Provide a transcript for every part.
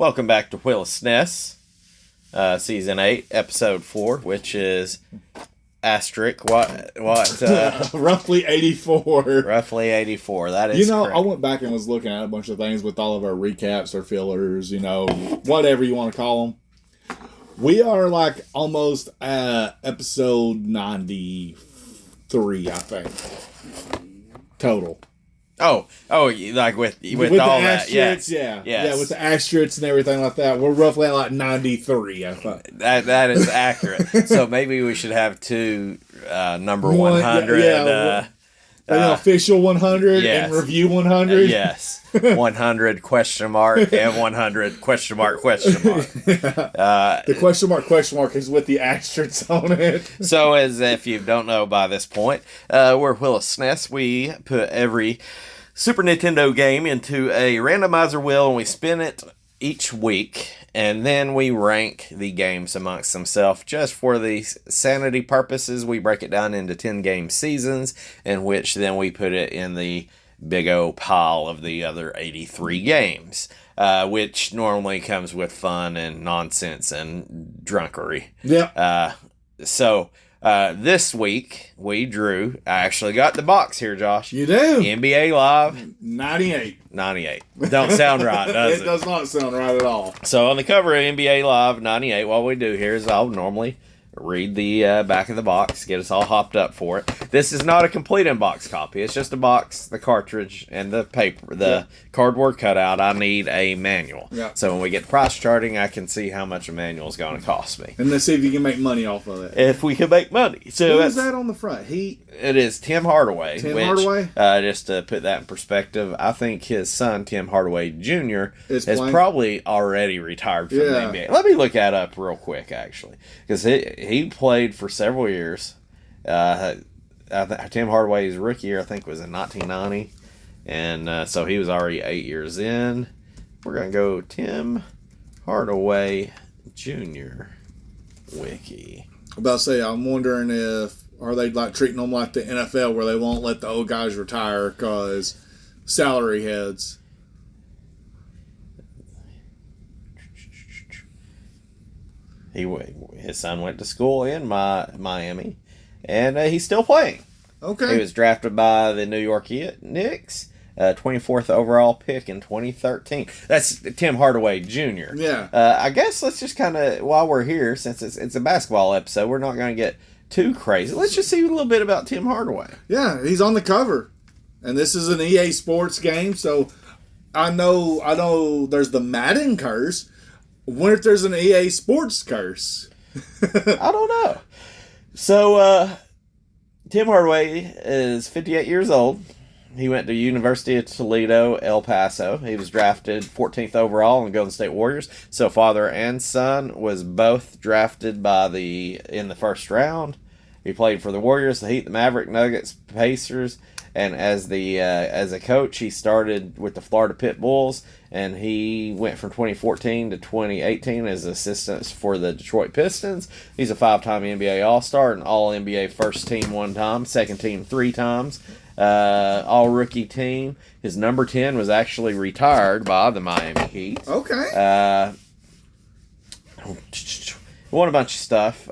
Welcome back to Will SNES, Season 8, Episode 4, which is asterisk, roughly 84. Roughly 84, that is correct. I went back and was looking at a bunch of things with all of our recaps or fillers, whatever you want to call them. We are like almost at episode 93, I think, total. Oh, like with all that, yes. Yeah, with the asterisks and everything like that. We're roughly at like 93, I think. That is accurate. So maybe we should have two number 100. Official 100 and review 100. Yes. 100 question mark and 100 question mark question mark. The question mark is with the asterisks on it. So as if you don't know by this point, we're Willis SNES. We put every Super Nintendo game into a randomizer wheel and we spin it each week, and then we rank the games amongst themselves. Just for the sanity purposes, we break it down into 10 game seasons, in which then we put it in the big old pile of the other 83 games, which normally comes with fun and nonsense and drunkery. Yeah. This week we drew. I actually got the box here, Josh. You do? NBA Live 98. Don't sound right, does it? It does not sound right at all. So on the cover of NBA Live 98, what we do here is I'll normally read the back of the box, get us all hopped up for it. This is not a complete in-box copy. It's just a box, the cartridge, and the paper, the cardboard cutout. I need a manual. Yeah. So when we get price charting, I can see how much a manual is going to cost me. And let's see if you can make money off of it. If we can make money. So who is that on the front? It is Tim Hardaway. Hardaway? Just to put that in perspective, I think his son, Tim Hardaway Jr., is probably already retired from the NBA. Let me look that up real quick, actually. Because he played for several years. Tim Hardaway's rookie year, I think, was in 1990. And so he was already 8 years in. We're going to go Tim Hardaway Jr. Wiki. I'm about to say, I'm wondering are they like treating them like the NFL where they won't let the old guys retire because salary heads. His son went to school in Miami, and he's still playing. Okay. He was drafted by the New York Knicks, 24th overall pick in 2013. That's Tim Hardaway Jr. Yeah. I guess let's just kind of, while we're here, since it's a basketball episode, we're not going to get too crazy. Let's just see a little bit about Tim Hardaway. Yeah, he's on the cover, and this is an EA Sports game, so I know there's the Madden curse. I wonder if there's an EA Sports curse. I don't know. So, Tim Hardaway is 58 years old. He went to University of Toledo, El Paso. He was drafted 14th overall in the Golden State Warriors. So father and son was both drafted in the first round. He played for the Warriors, the Heat, the Maverick, Nuggets, Pacers, and as a coach, he started with the Florida Pit Bulls, and he went from 2014 to 2018 as assistant for the Detroit Pistons. He's a 5-time NBA All-Star, an All-NBA first team 1 time, second team 3 times. All-rookie team. His number 10 was actually retired by the Miami Heat. Okay. Won a bunch of stuff.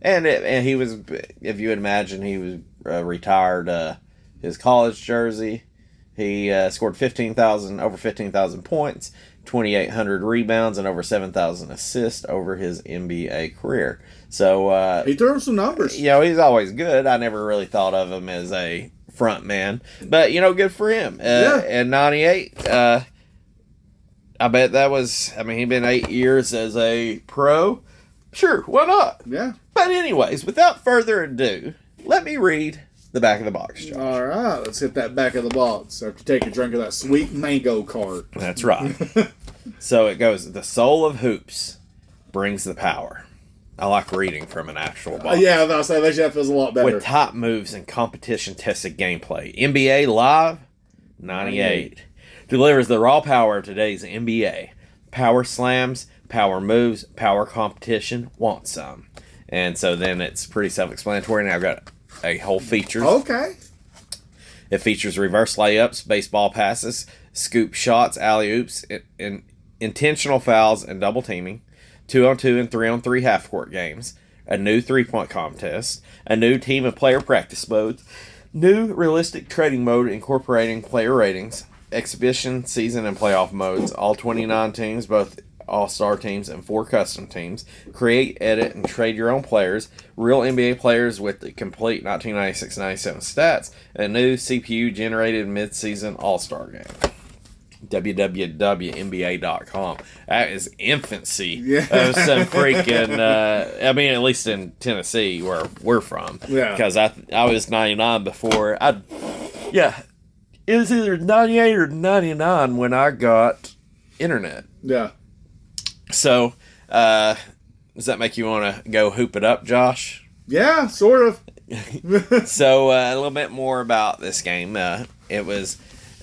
And he was, if you would imagine, he was retired his college jersey. He scored over 15,000 points, 2,800 rebounds, and over 7,000 assists over his NBA career. So he threw some numbers. He's always good. I never really thought of him as a front man, but good for him. In 98, I bet that was. He'd been 8 years as a pro. Sure, why not? Yeah. But anyways, without further ado, let me read the back of the box, Josh. All right, let's hit that back of the box after take a drink of that sweet mango cart. That's right. So it goes, the soul of hoops brings the power. I like reading from an actual box. Yeah, I was about to say, that feels a lot better. With top moves and competition-tested gameplay. NBA Live 98 delivers the raw power of today's NBA. Power slams, power moves, power competition, want some. And so then it's pretty self-explanatory. Now I've got a whole features. Okay. It features reverse layups, baseball passes, scoop shots, alley-oops, and intentional fouls and double teaming, 2-on-2 and 3-on-3 half-court games, a new three-point contest, a new team and player practice modes, new realistic trading mode incorporating player ratings, exhibition, season, and playoff modes, all 29 teams, both all-star teams and 4 custom teams, create, edit, and trade your own players, real NBA players with the complete 1996-97 stats, and a new CPU-generated mid-season all-star game. www.nba.com. That is infancy of some freaking, at least in Tennessee where we're from. Yeah. Because I was 99 before. It was either 98 or 99 when I got internet. Yeah. So, does that make you want to go hoop it up, Josh? Yeah, sort of. So, a little bit more about this game. It was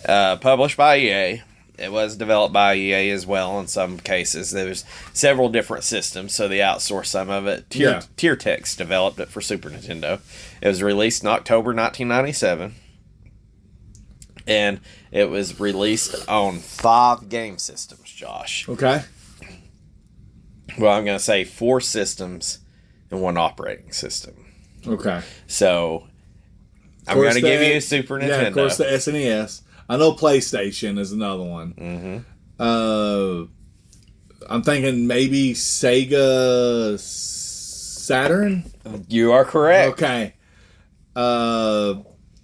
published by EA. It was developed by EA as well in some cases. There's several different systems, so they outsourced some of it. Tiertex developed it for Super Nintendo. It was released in October 1997. And it was released on 5 game systems, Josh. Okay. Well, I'm going to say 4 systems and 1 operating system. Okay. So, I'm going to give you a Super Nintendo. Yeah, of course, the SNES. I know PlayStation is another one. Mm-hmm. I'm thinking maybe Sega Saturn. You are correct. Okay.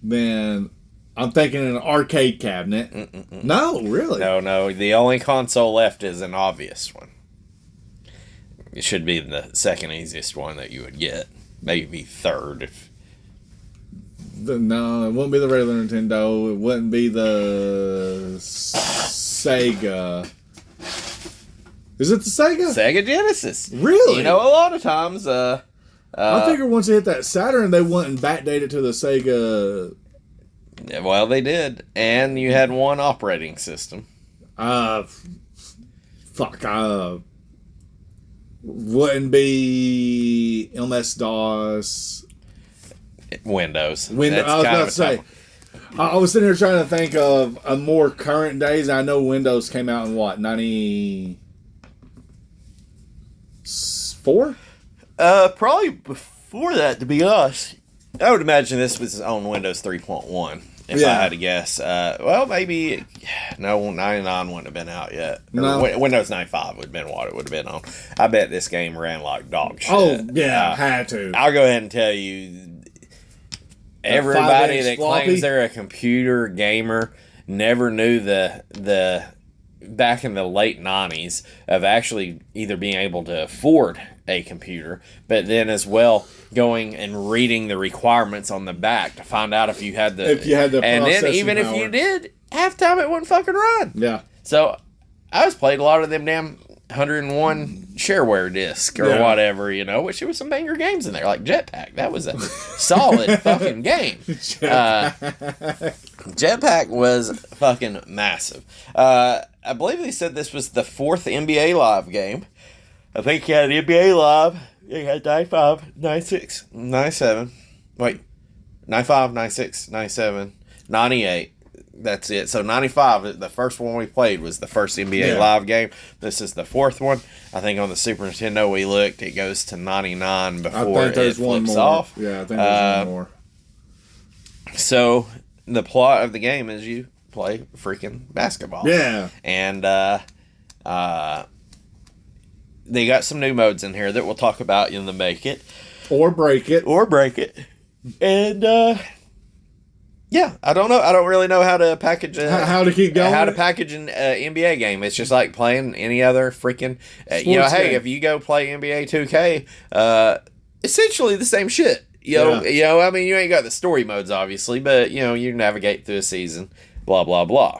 Man, I'm thinking an arcade cabinet. Mm-mm-mm. No, really? No. The only console left is an obvious one. It should be the second easiest one that you would get. Maybe third if... No, it wouldn't be the regular Nintendo. It wouldn't be the Sega. Is it the Sega? Sega Genesis. Really? You know, a lot of times... I figured once they hit that Saturn, they wouldn't backdate it to the Sega... Well, they did. And you had 1 operating system. Wouldn't be MS-DOS... Windows. I was about to say. I was sitting here trying to think of a more current days. I know Windows came out in what, 94? Probably before that, to be honest. I would imagine this was on Windows 3.1, if I had to guess. Well, maybe... No, 99 wouldn't have been out yet. No. Windows 95 would have been what it would have been on. I bet this game ran like dog shit. Oh, yeah, had to. I'll go ahead and tell you... Everybody that claims they're a computer gamer never knew the back in the late 90s of actually either being able to afford a computer, but then as well going and reading the requirements on the back to find out if you had the and then even power. If you did, half time it wouldn't fucking run. Yeah. So I was played a lot of them damn 101 shareware disc or whatever, which there was some banger games in there, like Jetpack. That was a solid fucking game. Jetpack was fucking massive. I believe they said this was the 4th NBA Live game. I think you had NBA Live. You had 95, 96, 97. Wait, 95, 96, 97, 98. That's it. So 95, the first one we played was the first NBA Live game. This is the 4th one. I think on the Super Nintendo we looked, it goes to 99 before it flips off. Yeah, I think there's one more. So the plot of the game is you play freaking basketball. Yeah. And they got some new modes in here that we'll talk about in the Make It. Or Break It. And yeah, I don't know. I don't really know how to package how to keep going. How to package an NBA game. It's just like playing any other freaking. Hey, game. if you go play NBA 2K, essentially the same shit. You know, you ain't got the story modes obviously, but you navigate through a season. Blah blah blah.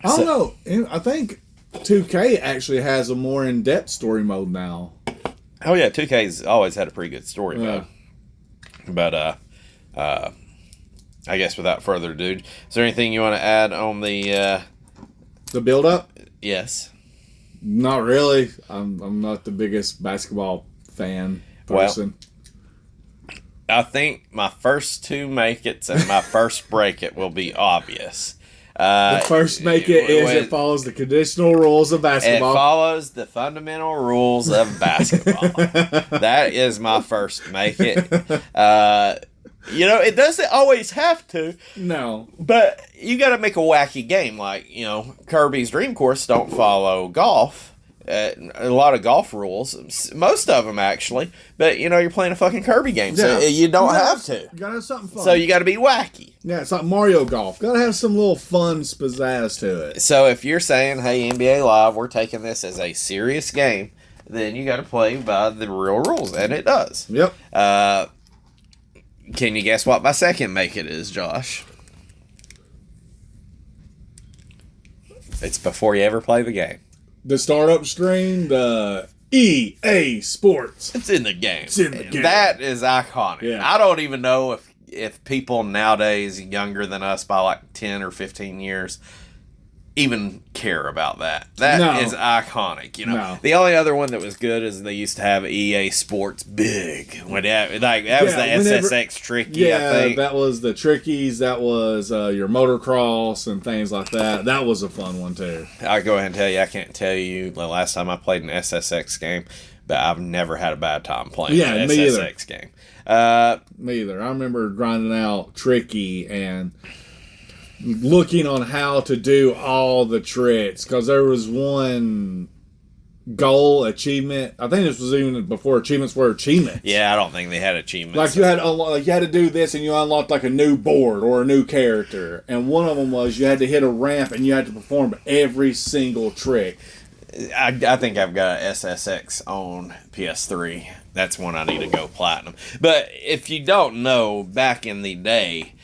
I don't know. I think 2K actually has a more in-depth story mode now. Oh yeah, 2K's always had a pretty good story mode. But I guess without further ado, is there anything you want to add on the build-up? Yes. Not really. I'm not the biggest basketball fan person. Well, I think my first 2 make-its and my first break-it will be obvious. The first make it is it follows the conditional rules of basketball. It follows the fundamental rules of basketball. That is my first make it. It doesn't always have to. No. But you got to make a wacky game. Like, Kirby's Dream Course don't follow golf. A lot of golf rules. Most of them, actually. But, you're playing a fucking Kirby game. So you don't have to. You got to have something fun. So you got to be wacky. Yeah, it's like Mario Golf. Got to have some little fun pizzazz to it. So if you're saying, hey, NBA Live, we're taking this as a serious game, then you got to play by the real rules. And it does. Yep. Can you guess what my second make it is, Josh? It's before you ever play the game. The startup screen, the EA Sports. It's in the game. It's in the game. That is iconic. Yeah. I don't even know if people nowadays younger than us by like 10 or 15 years even care about that. That is iconic. No. The only other one that was good is they used to have EA Sports Big. When that was the SSX Tricky, I think. That was the Trickies. That was your motocross and things like that. That was a fun one, too. I'll go ahead and tell you, I can't tell you the last time I played an SSX game, but I've never had a bad time playing an SSX game. Me either. I remember grinding out Tricky and looking on how to do all the tricks, because there was one goal achievement. I think this was even before achievements were achievements. Yeah, I don't think they had achievements. Like you had to do this and you unlocked like a new board or a new character, and one of them was you had to hit a ramp and you had to perform every single trick. I think I've got an SSX on PS3. That's one I need to go platinum. But if you don't know, back in the day,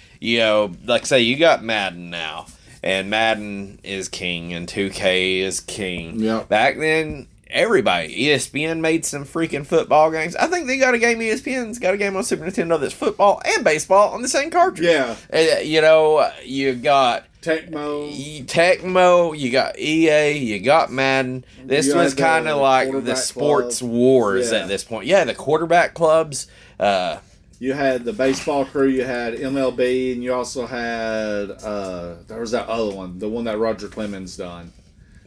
like say you got Madden now, and Madden is king, and 2K is king. Yep. Back then, everybody, ESPN made some freaking football games. I think they got a game, ESPN's got a game on Super Nintendo that's football and baseball on the same cartridge. Yeah. You got Tecmo, you got EA, you got Madden. This was kind of like the sports wars at this point. Yeah, the quarterback clubs. You had the baseball crew, you had MLB, and you also had, there was that other one, the one that Roger Clemens done.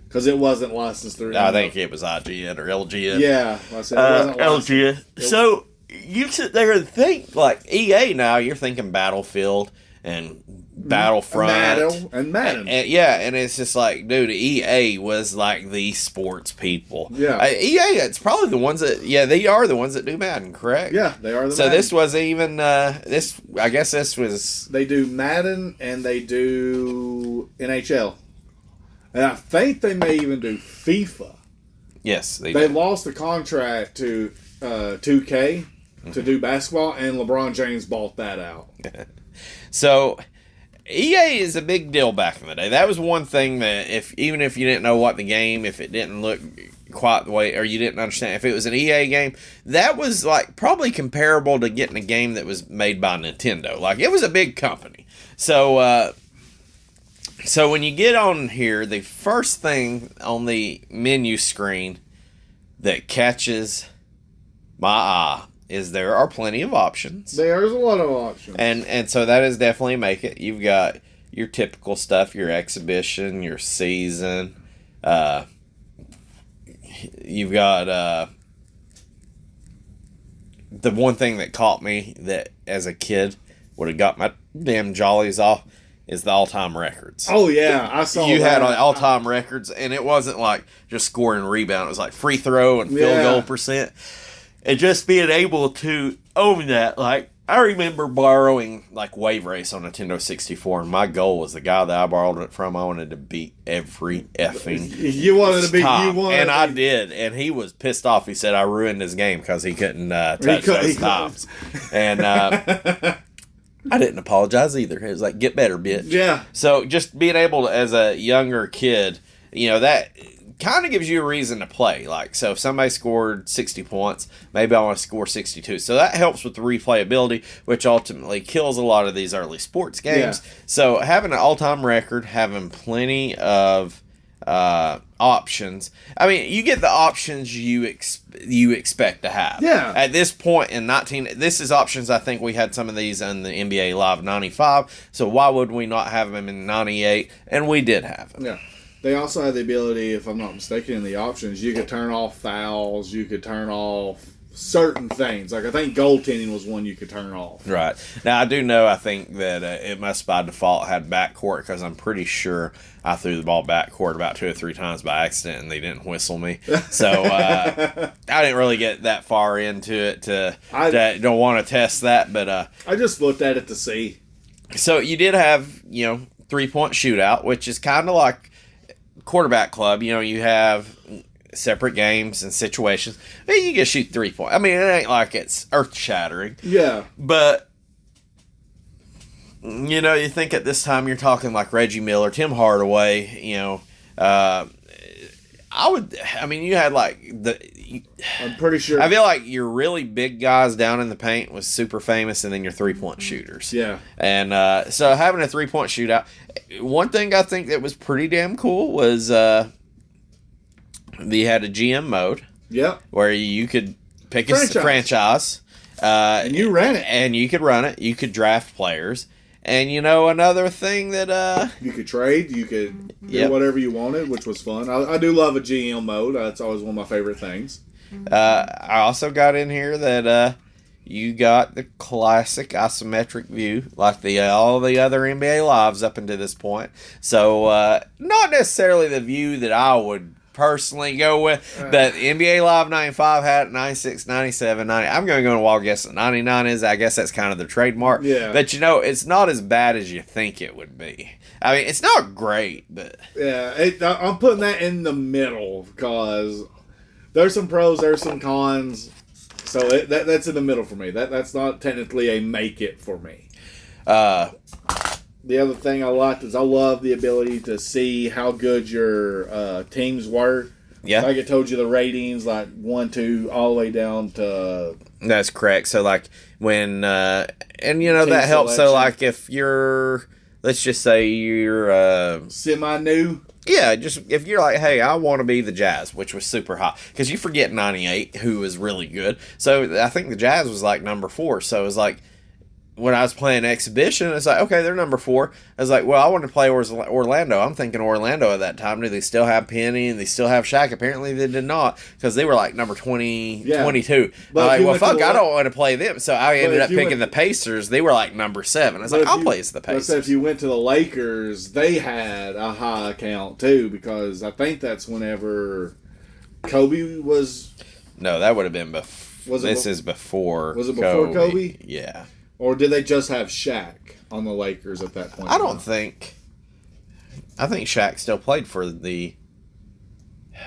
Because it wasn't licensed through. I think it was IGN or LGN. Yeah, I said it wasn't LGN. So you sit there and think, like EA now, you're thinking Battlefield and Battlefront. And Madden. And it's just like, dude, EA was like the sports people. Yeah. EA, it's probably the ones that, they are the ones that do Madden, correct? Yeah, they are the So Madden. this was even, I guess this was... They do Madden and they do NHL. And I think they may even do FIFA. Yes, they They do. lost the contract to 2K to do basketball, and LeBron James bought that out. So... EA is a big deal back in the day. That was one thing that even if you didn't know what the game, if it didn't look quite the way, or you didn't understand, if it was an EA game, that was like probably comparable to getting a game that was made by Nintendo. Like it was a big company. So when you get on here, the first thing on the menu screen that catches my eye is there are plenty of options. There's a lot of options. And so that is definitely make it. You've got your typical stuff, your exhibition, your season. You've got the one thing that caught me that as a kid would have got my damn jollies off is the all-time records. Oh, yeah. I saw You that. had all-time records, and it wasn't like just scoring and rebound. It was like free throw and field goal percent. And just being able to own that, like, I remember borrowing, like, Wave Race on Nintendo 64, and my goal was the guy that I borrowed it from, I wanted to beat every effing time. I did, and he was pissed off. He said I ruined his game because he couldn't touch those times. And I didn't apologize either. It was like, get better, bitch. Yeah. So just being able to, as a younger kid, that kind of gives you a reason to play. Like, so if somebody scored 60 points, maybe I want to score 62. So that helps with the replayability, which ultimately kills a lot of these early sports games. Yeah. So having an all-time record, having plenty of options. I mean, you get the options you expect to have. Yeah. At this point in this is options. I think we had some of these in the NBA Live 95. So why would we not have them in 98? And we did have them. Yeah. They also had the ability, if I'm not mistaken, in the options, you could turn off fouls, you could turn off certain things. Like, I think goaltending was one you could turn off. Right. Now, I do know, I think that it must by default had backcourt, because I'm pretty sure I threw the ball backcourt about 2 or 3 times by accident and they didn't whistle me. So I didn't really get that far into it I don't want to test that. But I just looked at it to see. So you did have, 3-point shootout, which is kind of like quarterback club. You have separate games and situations. You can shoot 3 points. I mean, it ain't like it's earth-shattering. Yeah. But, you think at this time you're talking like Reggie Miller, Tim Hardaway, you had like I'm pretty sure. I feel like your really big guys down in the paint was super famous, and then your 3-point shooters. Yeah. And so having a 3-point shootout, one thing I think that was pretty damn cool was they had a GM mode. Yep. Where you could pick a franchise. And you ran it. And you could run it. You could draft players. And another thing that you could trade, you could do whatever you wanted, which was fun. I do love a GM mode. That's always one of my favorite things. I also got in here that you got the classic isometric view, like all the other NBA Lives up until this point. So not necessarily the view that I would personally go with, but NBA Live 95 had 96, 97, 90. I'm going to go in a wild guess that 99 is. I guess that's kind of the trademark. Yeah. But it's not as bad as you think it would be. I mean, it's not great, but yeah, I'm putting that in the middle because there's some pros, there's some cons. So that's in the middle for me. That's not technically a make it for me. The other thing I liked is I love the ability to see how good your teams were. Yeah. Like it told you the ratings, like 1, 2, all the way down to... That's correct. So, like, when... and, that helps. Selection. So, like, if you're... Let's just say you're... semi-new. Yeah, just if you're like, hey, I want to be the Jazz, which was super hot. Because you forget 98, who was really good. So, I think the Jazz was, like, number 4. So, it was like... When I was playing exhibition, it's like, okay, they're number 4. I was like, well, I want to play Orlando. I'm thinking Orlando at that time. Do they still have Penny and they still have Shaq? Apparently they did not, because they were like number 22. But I'm like, well, fuck, I don't want to play them. So I ended up picking the Pacers. They were like number 7. I was like, I'll play as the Pacers. But if you went to the Lakers, they had a high account too, because I think that's whenever Kobe was... No, that would have been before. This is before Was it before Kobe? Yeah. Or did they just have Shaq on the Lakers at that point? I think Shaq still played for the... I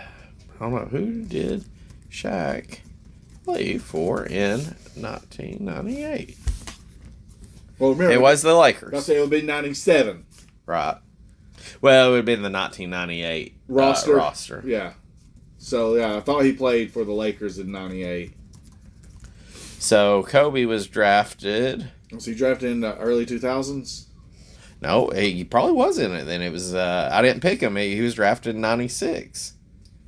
don't know. Who did Shaq play for in 1998? Well, remember, it was the Lakers. I'll say it would be 97. Right. Well, it would have been the 1998 roster. Yeah. So, yeah, I thought he played for the Lakers in 98. So, Kobe was drafted... Was he drafted in the early 2000s? No, he probably was in it then. It was... I didn't pick him. He was drafted in 96.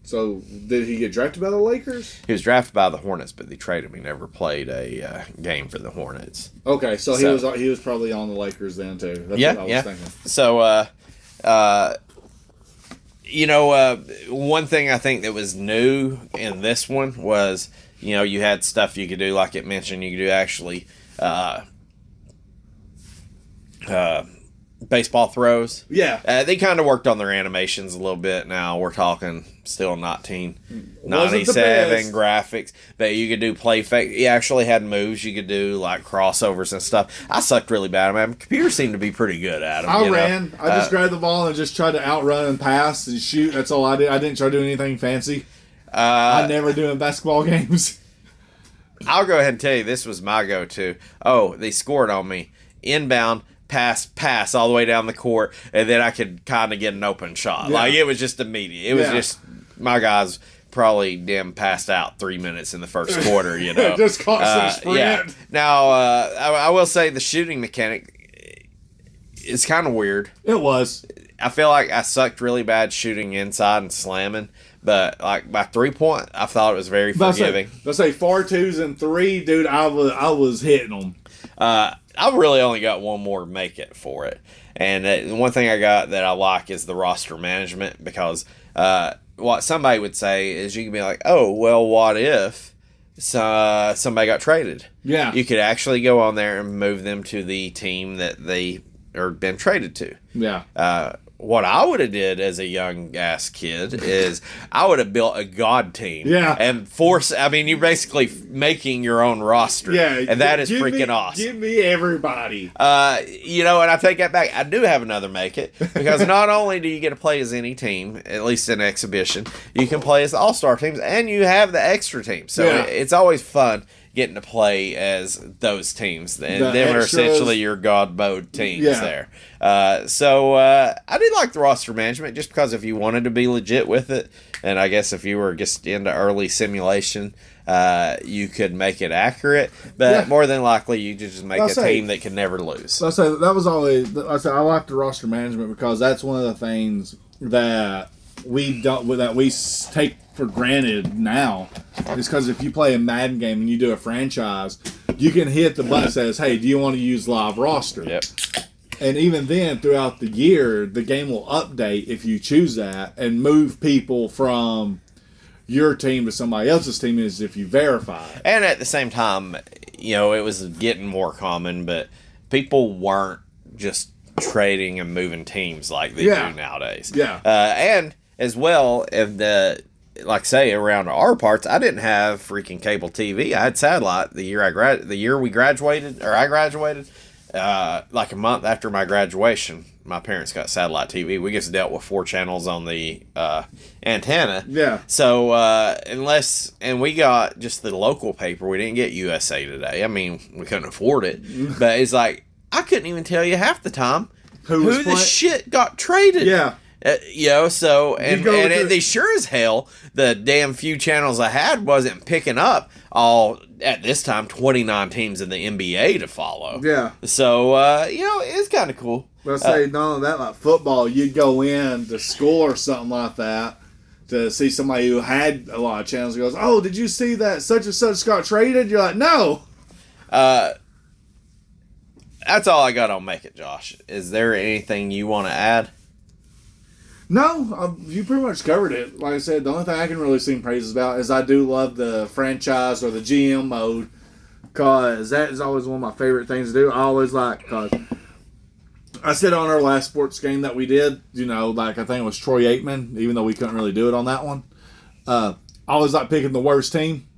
So, did he get drafted by the Lakers? He was drafted by the Hornets, but they traded him. He never played a game for the Hornets. Okay, so he was probably on the Lakers then, too. That's what I was thinking. So, one thing I think that was new in this one was... you had stuff you could do, like it mentioned, you could do actually baseball throws. Yeah. They kind of worked on their animations a little bit. Now we're talking still 1997 graphics, but you could do play fake. You actually had moves you could do, like crossovers and stuff. I sucked really bad. My computer seemed to be pretty good at them. I ran. I just grabbed the ball and just tried to outrun and pass and shoot. That's all I did. I didn't try to do anything fancy. I never do in basketball games. I'll go ahead and tell you, this was my go-to. Oh, they scored on me. Inbound, pass all the way down the court, and then I could kind of get an open shot. Yeah. Like, it was just immediate. It was just, my guys probably passed out 3 minutes in the first quarter, Just caught some sprint. Yeah. Now, I will say the shooting mechanic is kind of weird. It was. I feel like I sucked really bad shooting inside and slamming, but like my 3-point, I thought it was very forgiving. Let's say 4 2s and 3, dude. I was hitting them. I really only got one more make it for it, and the one thing I got that I like is the roster management, because what somebody would say is you can be like, oh well, what if somebody got traded? Yeah, you could actually go on there and move them to the team that they are been traded to. Yeah. What I would have did as a young ass kid is I would have built a god team. Yeah. And you're basically making your own roster. Yeah. And that is freaking awesome. Give me everybody. And I take that back. I do have another make it, because not only do you get to play as any team, at least in exhibition, you can play as the all-star teams, and you have the extra teams. So it's always fun getting to play as those teams, and them are essentially your god mode teams there. So I did like the roster management, just because if you wanted to be legit with it, and I guess if you were just into early simulation, you could make it accurate, but more than likely you could just make a team that can never lose. I say that was always. I like the roster management, because that's one of the things that we take for granted now, is because if you play a Madden game and you do a franchise, you can hit the button that says, hey, do you want to use live roster? Yep. And even then, throughout the year, the game will update if you choose that, and move people from your team to somebody else's team as if you verify it. And at the same time, it was getting more common, but people weren't just trading and moving teams like they do nowadays. Yeah. And as well, like say around our parts, I didn't have freaking cable TV. I had satellite the year we graduated, or I graduated. Like a month after my graduation, my parents got satellite TV. We just dealt with 4 channels on the antenna. Yeah. So and we got just the local paper. We didn't get USA Today. I mean, we couldn't afford it. But it's like, I couldn't even tell you half the time who the shit got traded. Yeah. They sure as hell, the damn few channels I had wasn't picking up all, at this time, 29 teams in the NBA to follow. Yeah. So, it's kind of cool. Let's say, none of that, like football, you'd go in to school or something like that to see somebody who had a lot of channels, and goes, oh, did you see that such and such got traded? You're like, no. That's all I got on Make It, Josh. Is there anything you want to add? No, you pretty much covered it. Like I said, the only thing I can really sing praises about is I do love the franchise or the GM mode, because that is always one of my favorite things to do. I always like, because I said on our last sports game that we did, like I think it was Troy Aikman, even though we couldn't really do it on that one. I always like picking the worst team,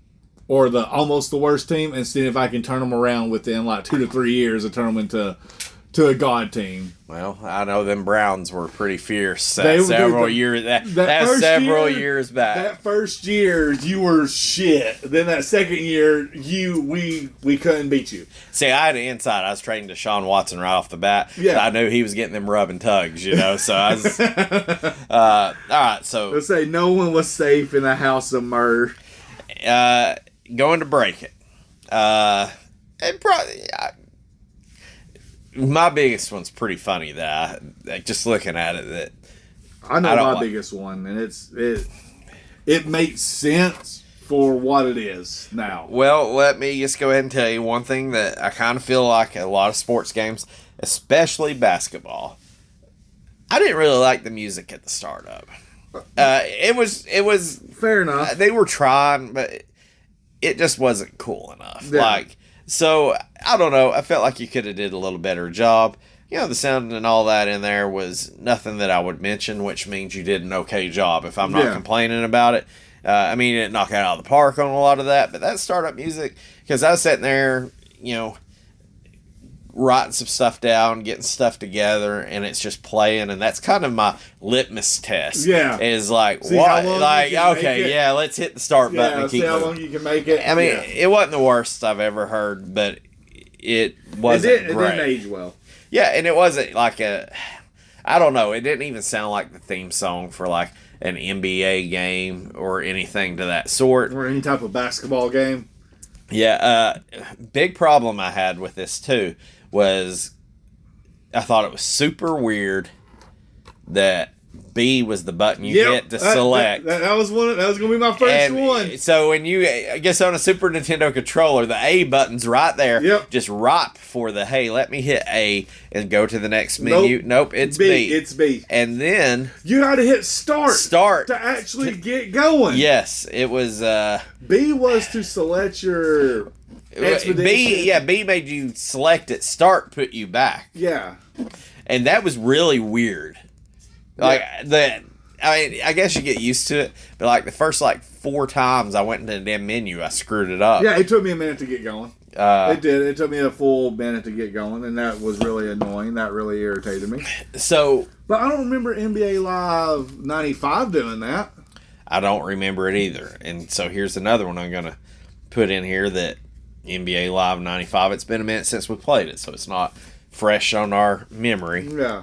or the almost the worst team, and seeing if I can turn them around within like 2 to 3 years and turn them into a god team. Well, I know them Browns were pretty fierce several years back. That first year, you were shit. Then that second year, we couldn't beat you. See, I had an insight. I was trading Deshaun Watson right off the bat. Yeah. I knew he was getting them rub and tugs, So I was... all right, so... Let's say no one was safe in a house of murder. Going to break it. It probably... my biggest one's pretty funny that just looking at it, that I know my biggest one, and it makes sense for what it is now. Well, let me just go ahead and tell you one thing that I kind of feel like a lot of sports games, especially basketball, I didn't really like the music at the start of. It was fair enough. They were trying, but it just wasn't cool enough. Yeah. So, I don't know. I felt like you could have did a little better job. The sound and all that in there was nothing that I would mention, which means you did an okay job if I'm not complaining about it. You didn't knock it out of the park on a lot of that, but that startup music, because I was sitting there, writing some stuff down, getting stuff together, and it's just playing, and that's kind of my litmus test. Yeah. Is like, see what? Like, okay, yeah, let's hit the start button and keep see how moving. long you can make it. It wasn't the worst I've ever heard, but it wasn't great. It didn't age well. Yeah, and it wasn't like I don't know, it didn't even sound like the theme song for like an NBA game or anything to that sort. Or any type of basketball game. Yeah, big problem I had with this too was I thought it was super weird that B was the button you hit to select. That was one. That was going to be my first one. So when you, I guess on a Super Nintendo controller, the A button's right there. Yep. Just right before the, hey, let me hit A and go to the next menu. Nope, it's B. It's B. And then you had to hit start to actually get going. Yes, it was. B was to select your expedition. B made you select it. Start put you back. Yeah. And that was really weird. Like I guess you get used to it, but like the first 4 times I went into the damn menu, I screwed it up. Yeah, it took me a minute to get going. It did. It took me a full minute to get going, and that was really annoying. That really irritated me. But I don't remember NBA Live 95 doing that. I don't remember it either. And so here's another one I'm gonna put in here that NBA Live 95. It's been a minute since we played it, so it's not fresh on our memory. Yeah.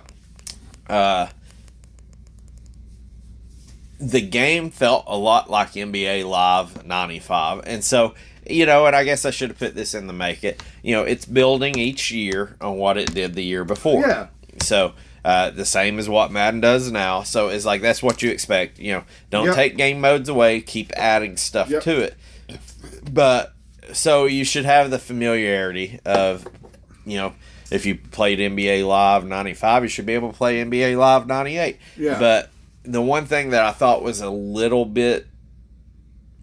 The game felt a lot like NBA Live 95. And so, and I guess I should have put this in the make it. It's building each year on what it did the year before. Yeah. So, the same as what Madden does now. So, it's like, that's what you expect. Don't take game modes away. Keep adding stuff to it. But, so you should have the familiarity of, if you played NBA Live 95, you should be able to play NBA Live 98. Yeah. But the one thing that I thought was a little bit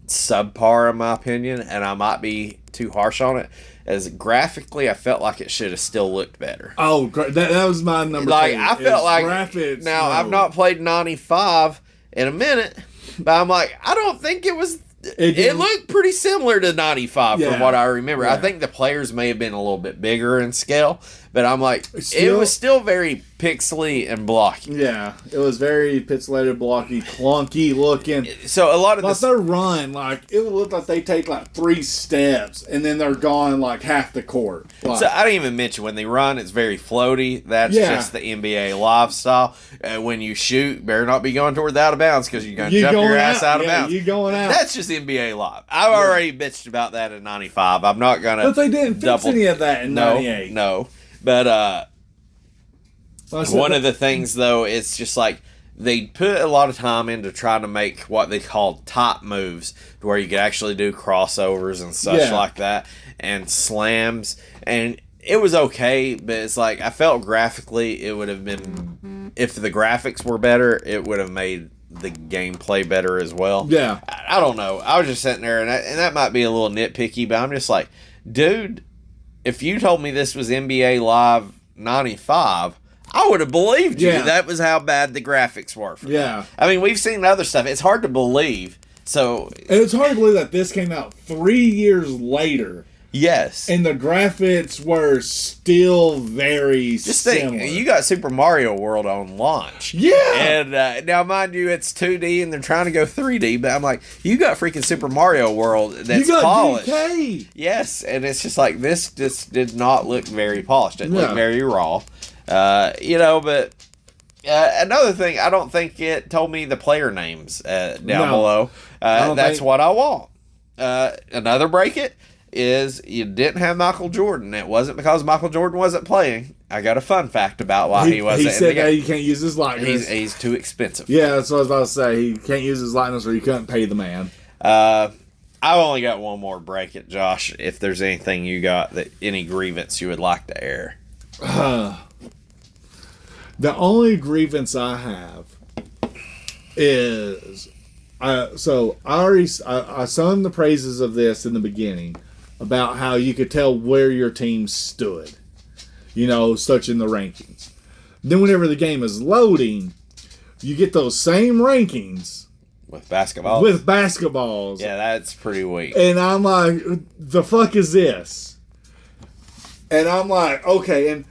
subpar in my opinion, and I might be too harsh on it, is graphically I felt like it should have still looked better. Oh, that was my number 2. I felt like graphics. Now I've not played 95 in a minute, but I'm like, I don't think it was. It looked pretty similar to 95 from what I remember. Yeah. I think the players may have been a little bit bigger in scale, but I'm like, it was still very pixely and blocky. Yeah, it was very pixelated, blocky, clunky looking. So a lot of their run, it would look like they take 3 steps and then they're gone half the court. So I didn't even mention when they run, it's very floaty. That's just the NBA Live style. When you shoot, better not be going toward the out of bounds because you're going to jump your ass out of bounds. You going out. That's just NBA Live. I've already bitched about that in 95. I'm not going to. But they didn't fix any of that in 98. No. But one of the things, though, it's just they put a lot of time into trying to make what they call top moves, to where you could actually do crossovers and such like that, and slams. And it was okay, but it's I felt graphically it would have been, if the graphics were better, it would have made the gameplay better as well. Yeah. I don't know. I was just sitting there, and that might be a little nitpicky, but I'm just like, dude, if you told me this was NBA Live 95, I would have believed you. That was how bad the graphics were. I mean, we've seen other stuff. It's hard to believe. And it's hard to believe that this came out 3 years later. Yes. And the graphics were still very similar. Think, you got Super Mario World on launch. Yeah. And now, mind you, it's 2D and they're trying to go 3D, but I'm like, you got freaking Super Mario World that's you got polished. DK. Yes. And it's just this just did not look very polished. It looked very raw. But another thing, I don't think it told me the player names down below. That's what I want. Another break it is you didn't have Michael Jordan. It wasn't because Michael Jordan wasn't playing. I got a fun fact about why he wasn't. He said that you can't use his likeness. He's too expensive. Yeah, that's what I was about to say. He can't use his likeness or you couldn't pay the man. I've only got one more break it, Josh. If there's anything you got, any grievance you would like to air. The only grievance I have is, I sung the praises of this in the beginning about how you could tell where your team stood, such in the rankings. Then whenever the game is loading, you get those same rankings with basketballs. Yeah, that's pretty weak. And I'm like, the fuck is this? And I'm like, okay, and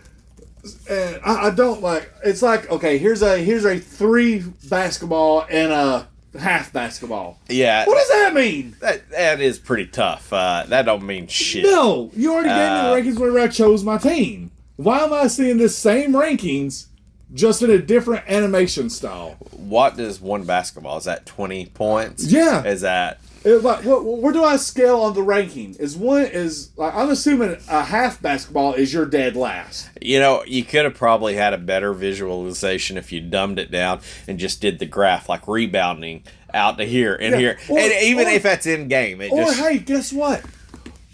I don't like. It's okay. Here's a 3 basketball and a half basketball. Yeah. What does that mean? That is pretty tough. That don't mean shit. No, you already gave me the rankings whenever I chose my team. Why am I seeing the same rankings, just in a different animation style? What does one basketball? Is that 20 points? Yeah. Is that Like, where do I scale on the ranking? I'm assuming a half basketball is your dead last. You know, you could have probably had a better visualization if you dumbed it down and just did the graph, like rebounding out to here and here. And even if that's in game, hey, guess what?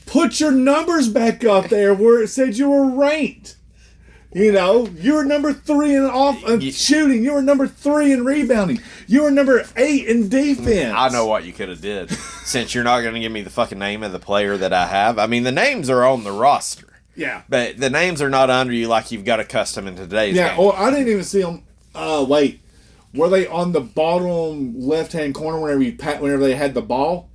Put your numbers back up there where it said you were ranked. You know, you were number 3 in shooting. You were number 3 in rebounding. You were number 8 in defense. I know what you could have did. Since you're not going to give me the fucking name of the player that I have. I mean, the names are on the roster. Yeah. But the names are not under you like you've got a custom in today's game. Yeah, or I didn't even see them. Wait. Were they on the bottom left-hand corner whenever they had the ball?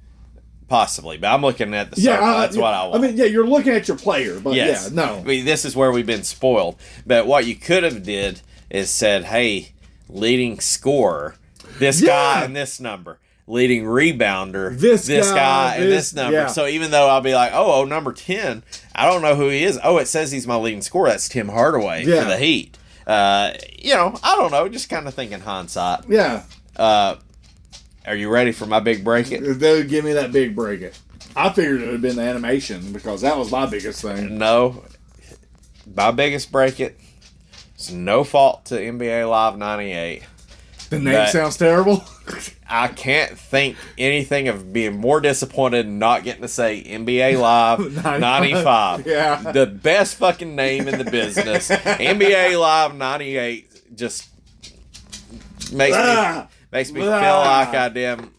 Possibly, but I'm looking at the circle. That's what I want. I mean, yeah, you're looking at your player, but yes. No. I mean, this is where we've been spoiled. But what you could have did is said, hey, leading scorer, this guy and this number. Leading rebounder, this guy and this number. Yeah. So even though I'll be like, number 10, I don't know who he is. Oh, it says he's my leading scorer. That's Tim Hardaway for the Heat. I don't know. Just kind of thinking hindsight. Yeah. Are you ready for my big break it? Dude, give me that big break it. I figured it would have been the animation because that was my biggest thing. No. My biggest break it. It's no fault to NBA Live 98. The name sounds terrible. I can't think anything of being more disappointed in not getting to say NBA Live 95. Yeah. The best fucking name in the business. NBA Live 98 just makes me feel like I damn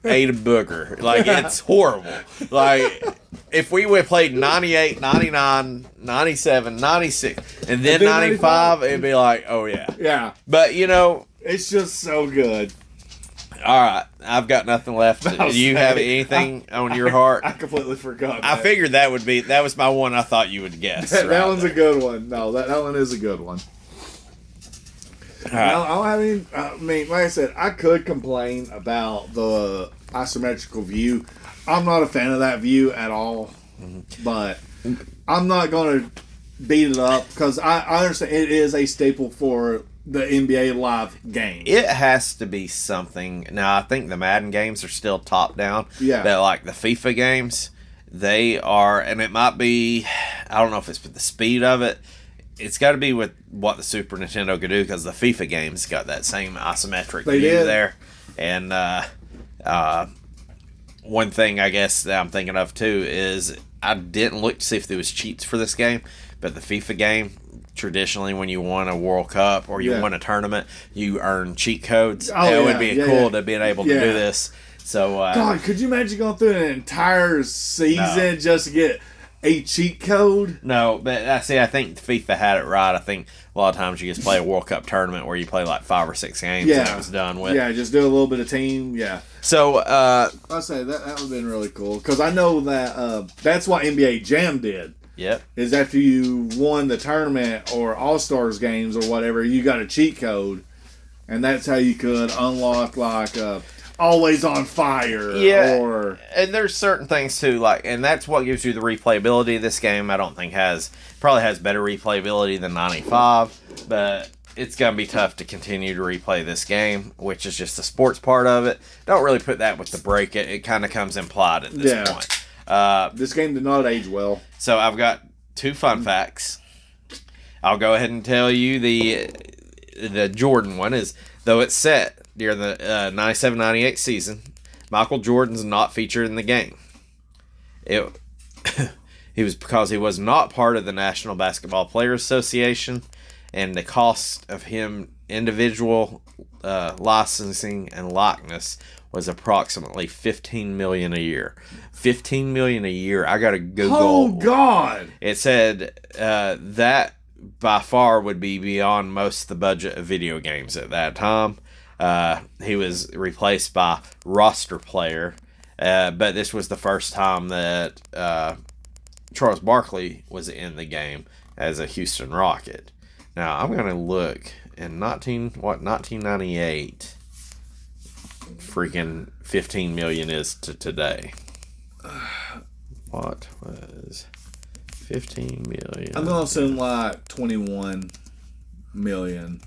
ate a booger. Like, it's horrible. Like, if we would have played 98, 99, 97, 96, and then 95, it'd be like, oh, yeah. Yeah. But, it's just so good. All right. I've got nothing left. Do you have anything on your heart? I completely forgot. I figured that was my one I thought you would guess. That one's a good one. No, that one is a good one. I don't have any. I mean, like I said, I could complain about the isometrical view. I'm not a fan of that view at all, but I'm not going to beat it up because I understand it is a staple for the NBA Live game. It has to be something. Now, I think the Madden games are still top down. Yeah. But like the FIFA games, they are, and it might be, I don't know if it's the speed of it. It's got to be with what the Super Nintendo could do because the FIFA games got that same isometric view there. And one thing I guess that I'm thinking of too is I didn't look to see if there was cheats for this game, but the FIFA game, traditionally when you won a World Cup or you won a tournament, you earn cheat codes. It would be cool to be able to do this. So, God, could you imagine going through an entire season just to get a cheat code? No, but I think FIFA had it right. I think a lot of times you just play a World Cup tournament where you play like 5 or 6 games and it was done with. Yeah, just do a little bit of team. Yeah. So, I say that would have been really cool because I know that that's what NBA Jam did. Yep. Is after you won the tournament or All-Stars games or whatever, you got a cheat code, and that's how you could unlock like Always on Fire. Yeah. And there's certain things too, and that's what gives you the replayability of this game. I don't think probably has better replayability than 95, but it's going to be tough to continue to replay this game, which is just the sports part of it. Don't really put that with the break. It kind of comes implied at this point. This game did not age well. So I've got 2 fun facts. I'll go ahead and tell you the Jordan one is, though it's set during the 97-98 season, Michael Jordan's not featured in the game. He was because he was not part of the National Basketball Players Association, and the cost of him individual licensing and likeness was approximately $15 million a year. $15 million a year. I got to Google. Oh God! It said that by far would be beyond most of the budget of video games at that time. He was replaced by roster player, but this was the first time that Charles Barkley was in the game as a Houston Rocket. Now I'm gonna look in 1998. Freaking 15 million is to today. What was 15 million? I'm gonna assume like 21 million.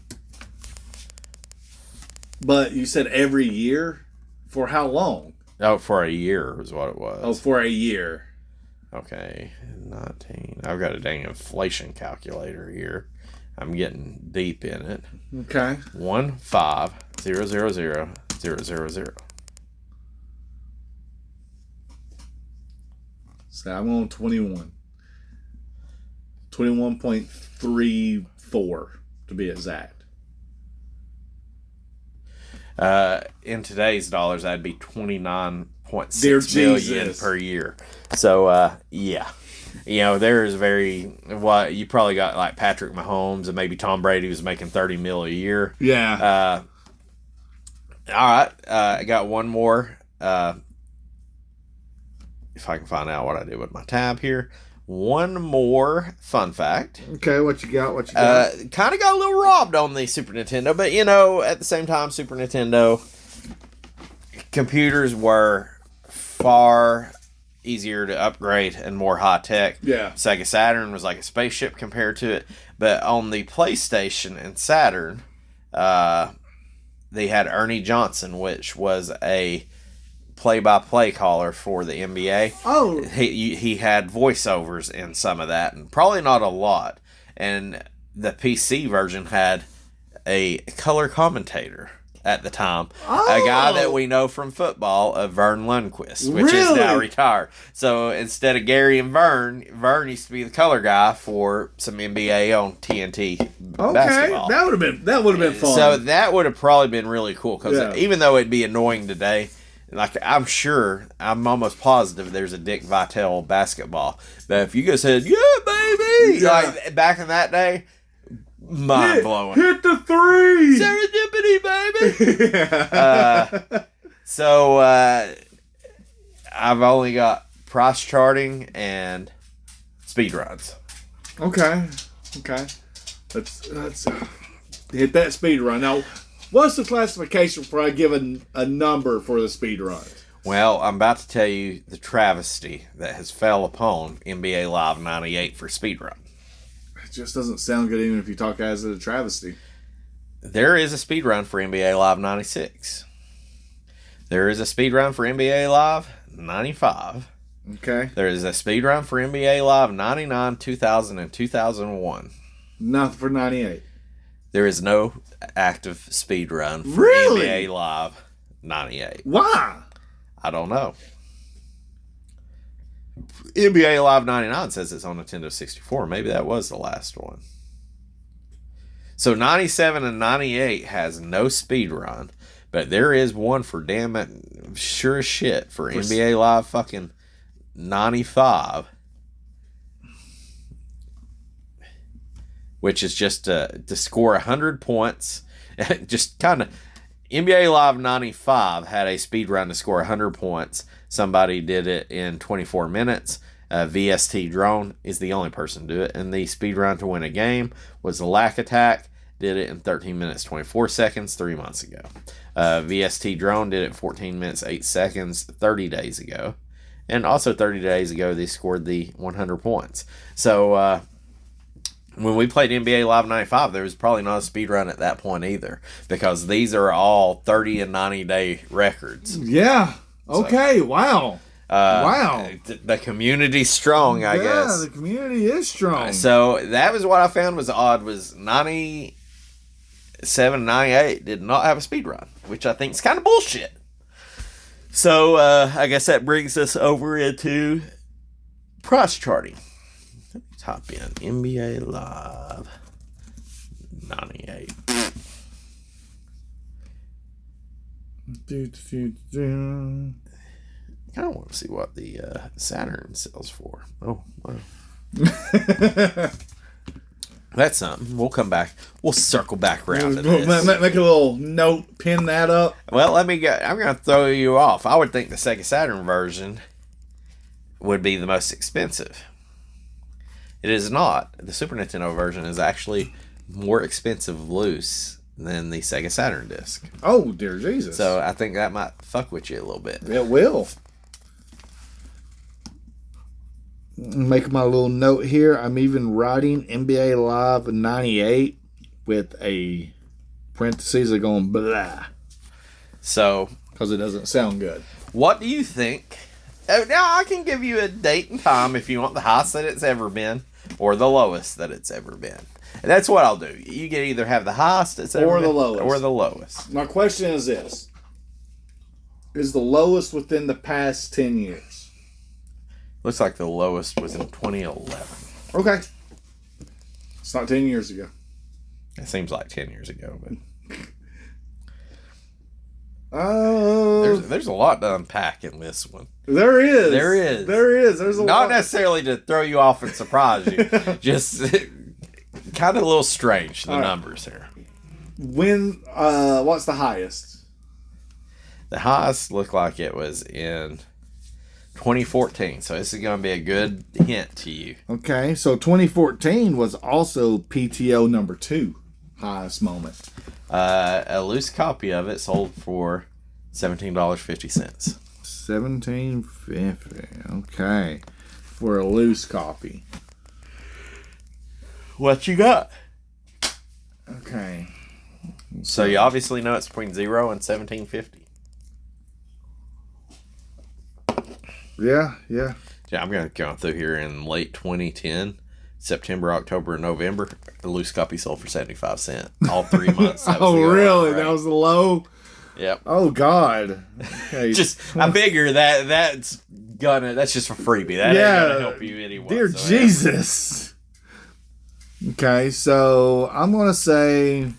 But you said every year? For how long? Oh, for a year is what it was. Oh, for a year. Okay, 19. I've got a dang inflation calculator here. I'm getting deep in it. Okay. 1500000. So I'm on 21. 21.34 to be exact. In today's dollars, that'd be 29.6 Dear million Jesus. per year. So, yeah. There's you probably got like Patrick Mahomes and maybe Tom Brady was making 30 mil a year. Yeah. All right. I got one more. If I can find out what I did with my tab here. One more fun fact. Okay, what you got? Kind of got a little robbed on the Super Nintendo, but at the same time, Super Nintendo computers were far easier to upgrade and more high tech. Yeah. Sega Saturn was like a spaceship compared to it, but on the PlayStation and Saturn, they had Ernie Johnson, which was a play-by-play caller for the NBA. Oh. He had voiceovers in some of that, and probably not a lot. And the PC version had a color commentator at the time. A guy that we know from football, Vern Lundquist, which is now retired. So instead of Gary and Vern used to be the color guy for some NBA on TNT basketball. That would have been fun. So that would have probably been really cool, because even though it'd be annoying today, like I'm almost positive there's a Dick Vitale basketball. But if you guys said, "Yeah, baby," like back in that day, mind blowing. Hit the three, serendipity, baby. So I've only got price charting and speed runs. Okay. Let's hit that speed run now. What's the classification for I give a number for the speed run? Well, I'm about to tell you the travesty that has fell upon NBA Live 98 for speedrun. It just doesn't sound good even if you talk as a travesty. There is a speedrun for NBA Live 96. There is a speedrun for NBA Live 95. Okay. There is a speedrun for NBA Live 99, 2000, and 2001. Nothing for 98. There is no active speed run for NBA Live 98. Why? I don't know. NBA Live 99 says it's on Nintendo 64. Maybe that was the last one. So 97 and 98 has no speed run, but there is one for damn it, sure as shit, for NBA Live fucking 95. Which is just to score 100 points. Just kind of... NBA Live 95 had a speed run to score 100 points. Somebody did it in 24 minutes. VST Drone is the only person to do it. And the speed run to win a game was the Lack Attack. Did it in 13 minutes, 24 seconds 3 months ago. VST Drone did it in 14 minutes, 8 seconds 30 days ago. And also 30 days ago, they scored the 100 points. So... when we played NBA Live 95, there was probably not a speed run at that point either, because these are all 30 and 90 day records. Yeah. Okay. So, wow. Wow. The community's strong, I guess. Yeah, the community is strong. So that was what I found was odd, was 97, 98 did not have a speed run, which I think is kind of bullshit. So I guess that brings us over into price charting. Top in NBA Live 98. I kind of want to see what the Saturn sells for. Oh, wow. That's something. We'll come back. We'll circle back around to this. Make a little note, pin that up. Well, I'm going to throw you off. I would think the Sega Saturn version would be the most expensive. It is not. The Super Nintendo version is actually more expensive loose than the Sega Saturn disc. Oh, dear Jesus. So I think that might fuck with you a little bit. It will. Make my little note here. I'm even writing NBA Live 98 with a parentheses of going blah. So, because it doesn't sound good. What do you think? Oh, now I can give you a date and time if you want the highest that it's ever been or the lowest that it's ever been. And that's what I'll do. You can either have the highest it's ever Or been the lowest. or the lowest. My question is this. Is the lowest within the past 10 years? Looks like the lowest was in 2011. Okay. It's not 10 years ago. It seems like 10 years ago, but there's a lot to unpack in this one. There is. There's a lot. Not necessarily to throw you off and surprise you. Just kind of a little strange, the numbers here. What's the highest? The highest looked like it was in 2014, so this is going to be a good hint to you. Okay, so 2014 was also PTO number 2 highest moment. A loose copy of it sold for $17.50. $17.50. Okay, for a loose copy. What you got? Okay. So you obviously know it's between 0 and $17.50. Yeah. Yeah, I'm going to go through here in late 2010, September, October, and November. The loose copy sold for 75 cents. All 3 months. Really? That was the low? Yep. Oh, God. Okay. I figure that's just a freebie. That ain't gonna help you anyway. Dear Jesus. Okay, so I'm gonna say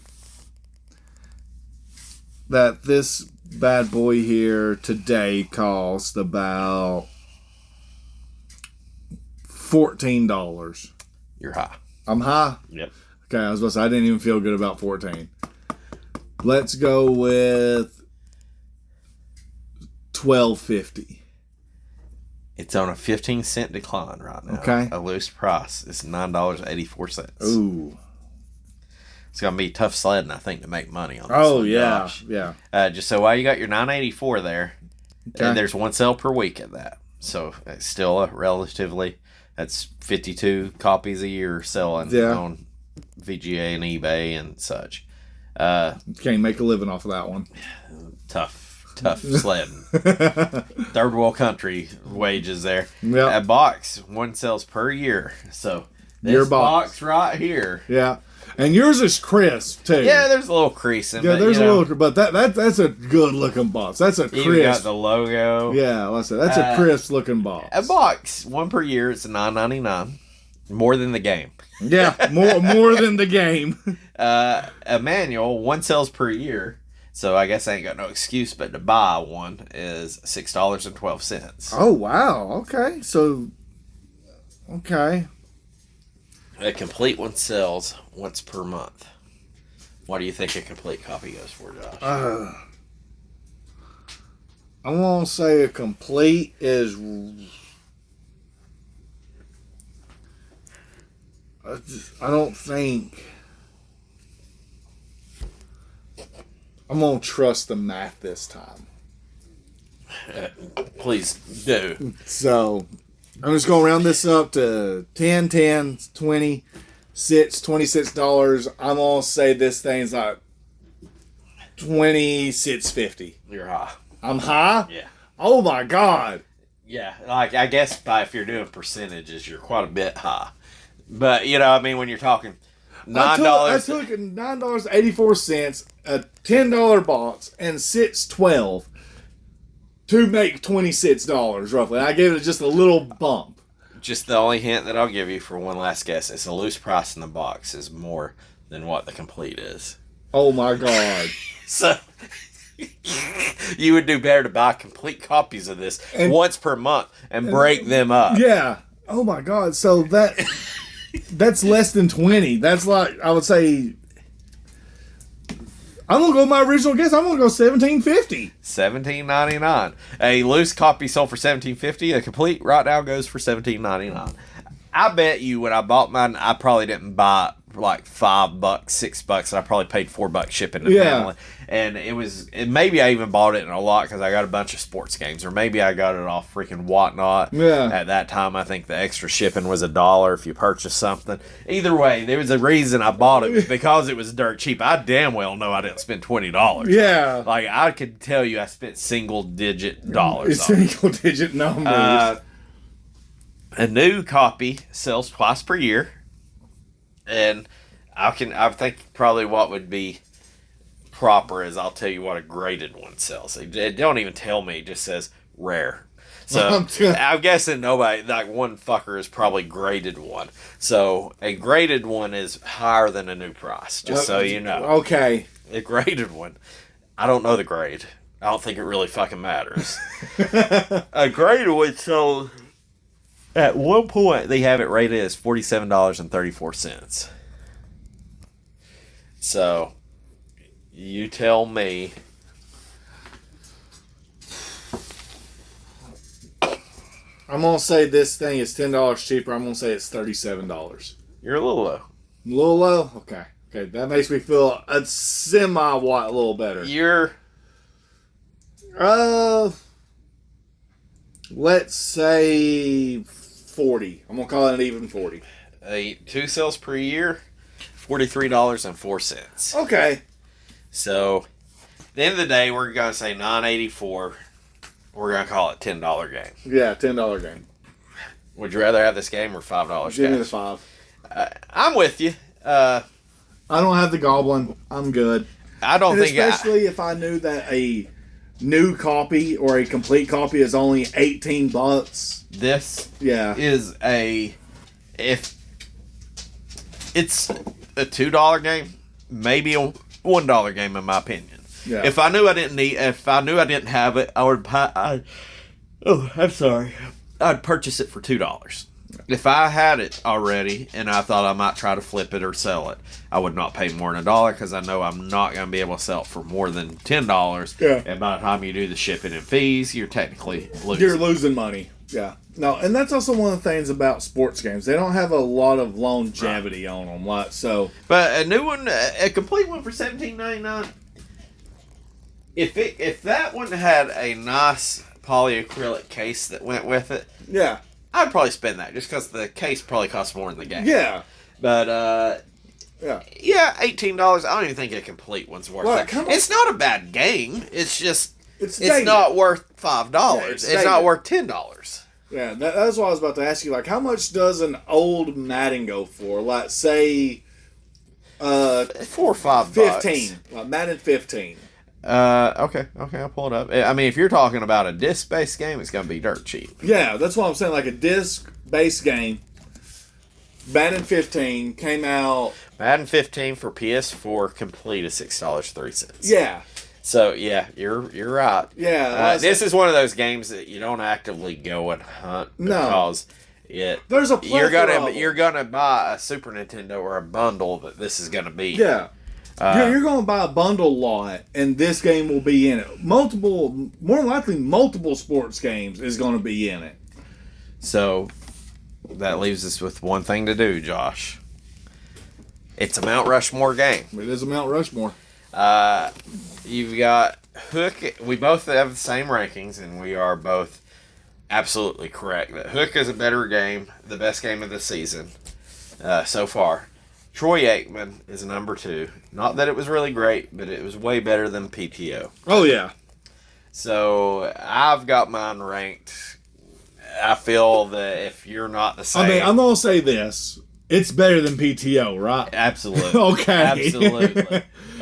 that this bad boy here today cost about $14. You're high. I'm high? Yep. Okay, I was about to say I didn't even feel good about 14. Let's go with $12.50. It's on a 15-cent decline right now. Okay. A loose price is $9.84. Ooh. It's gonna be tough sledding, I think, to make money on this. Oh, one. yeah. Gosh. Yeah. Just so while you got your $9.84 there, Okay. there's one sale per week at that. So it's still a relatively, that's 52 copies a year selling on VGA and eBay and such. Can't make a living off of that one. Tough sledding. Third world country wages there. Yeah. A box, one sells per year. So this Your box right here. Yeah. And yours is crisp too. Yeah, there's a little crease in it. Yeah, there's a little, but that's a good looking box. That's a crisp. You got the logo. Yeah, that's a crisp looking box. A box, one per year. It's $9.99. More than the game. Yeah, more than the game. A manual, one sells per year. So I guess I ain't got no excuse but to buy one is $6.12. Oh wow. Okay. So. Okay. A complete one sells once per month. What do you think a complete copy goes for, Josh? I'm gonna say a complete is. I don't think. I'm gonna trust the math this time. Please do. So, I'm just gonna round this up to 10, 10, 20, $26. I'm gonna say this thing's like $26.50. You're high. I'm high? Yeah. Oh my God. Yeah, like I guess if you're doing percentages, you're quite a bit high. But when you're talking $9, I took $9.84, a $10 box, and $6.12 to make $26 roughly. I gave it just a little bump. Just the only hint that I'll give you for one last guess is the loose price in the box is more than what the complete is. Oh my God. So you would do better to buy complete copies of this once per month and break them up. Yeah. Oh my God. So that's less than 20. That's like, I would say, I'm going to go with my original guess. I'm going to go $17.50. $17.99. A loose copy sold for $17.50. A complete right now goes for $17.99. I bet you when I bought mine, I probably didn't buy it for like $5, $6, and I probably paid $4 shipping and Yeah. handling. And maybe I even bought it in a lot because I got a bunch of sports games, or maybe I got it off freaking Whatnot. Yeah. At that time, I think the extra shipping was $1 if you purchased something. Either way, there was a reason I bought it, because it was dirt cheap. I damn well know I didn't spend $20. Yeah. Like, I could tell you I spent single-digit dollars It's on it. single-digit numbers. A new copy sells twice per year, and I think probably what would be proper is I'll tell you what a graded one sells. It don't even tell me; it just says rare. So I'm guessing nobody, like one fucker, is probably graded one. So a graded one is higher than a new price. Just so you know. Okay. A graded one. I don't know the grade. I don't think it really fucking matters. A graded one sold. At one point, they have it rated as $47.34. So, you tell me. I'm going to say this thing is $10 cheaper. I'm going to say it's $37. You're a little low. A little low? Okay. Okay, that makes me feel a semi-watt a little better. You're. Let's say 40. I'm going to call it an even 40. 2 sales per year, $43.04. Okay. So, at the end of the day, we're going to say $9.84. We're going to call it $10 game. Yeah, $10 game. Would you rather have this game or $5 Give me the cash? 5. I'm with you. I don't have the Goblin. I'm good. I don't And think especially if I knew that a new copy or a complete copy is only $18. this Yeah. is if it's a $2 game, maybe a $1 game in my opinion. Yeah. If I knew I didn't have it, I would buy. I'm sorry. I'd purchase it for $2. If I had it already and I thought I might try to flip it or sell it, I would not pay more than $1 because I know I'm not going to be able to sell it for more than $10. Yeah. And by the time you do the shipping and fees, you're technically losing. You're losing money. Yeah. No, and that's also one of the things about sports games. They don't have a lot of longevity on them. Like, so. But a new one, a complete one for $17.99. If that one had a nice polyacrylic case that went with it, Yeah. I'd probably spend that just because the case probably costs more than the game. Yeah. But yeah, $18. I don't even think a complete one's worth Look, that. It's not a bad game. It's just It's not worth $5. Yeah, it's it's not dated. worth $10. Yeah, that's what I was about to ask you. Like, how much does an old Madden go for? Like, say, $4 or $5. 15. Like, Madden 15. Okay, I'll pull it up. I mean, if you're talking about a disc-based game, it's gonna be dirt cheap. Yeah, that's what I'm saying. Like, a disc-based game, Madden 15 came out. Madden 15 for PS4 complete is $6.03. Yeah. So yeah, you're right. Yeah. This is one of those games that you don't actively go and hunt because there's a plethora of you're gonna buy a Super Nintendo or a bundle that this is gonna be. Yeah. You're going to buy a bundle lot, and this game will be in it. More than likely, multiple sports games is going to be in it. So that leaves us with one thing to do, Josh. It's a Mount Rushmore game. It is a Mount Rushmore. You've got Hook. We both have the same rankings, and we are both absolutely correct that Hook is a better game, the best game of the season so far. Troy Aikman is number 2. Not that it was really great, but it was way better than PTO. Oh, yeah. So I've got mine ranked. I feel that if you're not the same... I mean, I'm going to say this. It's better than PTO, right? Absolutely. Okay. Absolutely.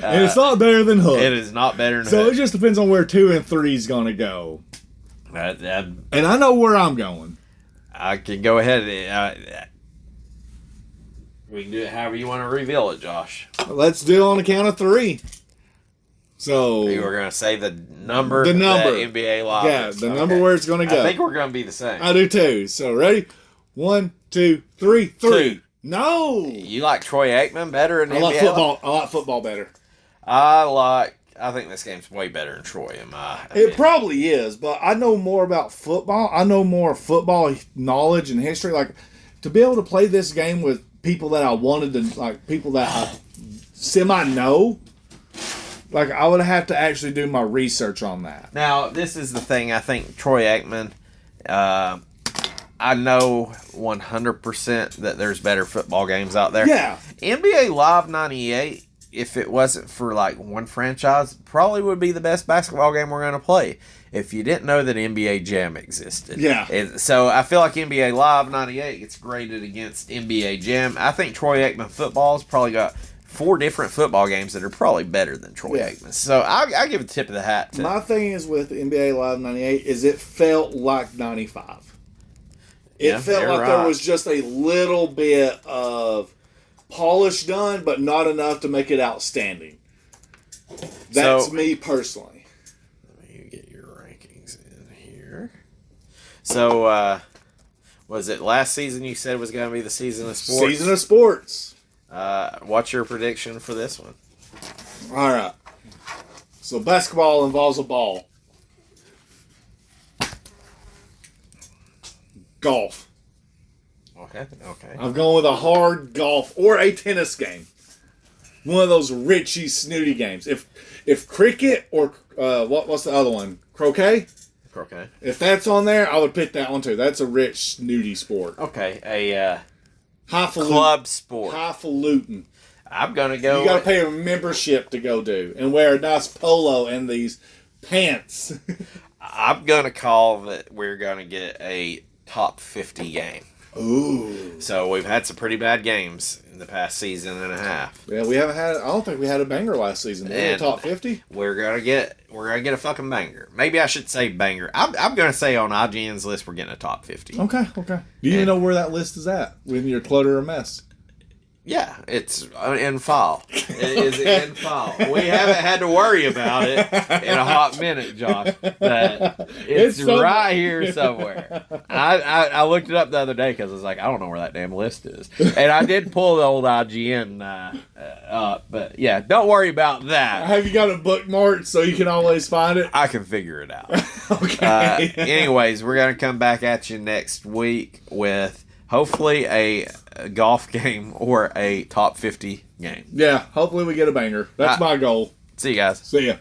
And it's not better than Hook. It is not better than So Hook. it just depends on where 2 and 3 is going to go. And I know where I'm going. I can go ahead. We can do it however you want to reveal it, Josh. Let's do it on the count of 3. So You were going to say the number. The number. That NBA Live. yeah, the number where it's going to go. I think we're going to be the same. I do too. So ready? 1, 2, 3. 3. 2. No. You like Troy Aikman better than I like NBA football. I like football better. I think this game's way better than Troy in my opinion. It probably is, but I know more about football. I know more football knowledge and history. Like, to be able to play this game with people that I wanted to, like, people that I semi-know, like, I would have to actually do my research on that. Now, this is the thing. I think Troy Aikman, I know 100% that there's better football games out there. Yeah. NBA Live 98, if it wasn't for, like, one franchise, probably would be the best basketball game we're going to play. If you didn't know that NBA Jam existed. Yeah. And so I feel like NBA Live 98 gets graded against NBA Jam. I think Troy Aikman football's probably got 4 different football games that are probably better than Troy Aikman. So I give a tip of the hat to. My thing is with NBA Live 98 is it felt like 95. It felt like there was just a little bit of polish done, but not enough to make it outstanding. That's me personally. Get your rankings in here. So, was it last season you said was going to be the season of sports? Season of sports. What's your prediction for this one? All right. So, basketball involves a ball. Golf. Okay. I'm going with a hard golf or a tennis game. One of those Richie snooty games. If cricket or what's the other one? Croquet? Croquet. If that's on there, I would pick that one too. That's a rich snooty sport. Okay, a highfalutin club sport. Highfalutin. I'm gonna go. You gotta pay a membership to go do and wear a nice polo and these pants. I'm gonna call that we're gonna get a top 50 game. Ooh. So we've had some pretty bad games in the past season and a half. Yeah, we haven't had. I don't think we had a banger last season. Did we? Top 50. We're gonna get a fucking banger. Maybe I should say banger. I'm gonna say on IGN's list we're getting a top 50. Okay. Do you know where that list is at? When you're clutter or mess? Yeah, it's in file. It is in file. We haven't had to worry about it in a hot minute, Josh. But it's right here somewhere. I looked it up the other day because I was like, I don't know where that damn list is. And I did pull the old IGN up. But yeah, don't worry about that. Have you got it bookmarked so you can always find it? I can figure it out. Okay. Anyways, we're going to come back at you next week with hopefully a golf game or a top 50 game. Yeah, hopefully we get a banger. That's my goal. See you guys. See ya.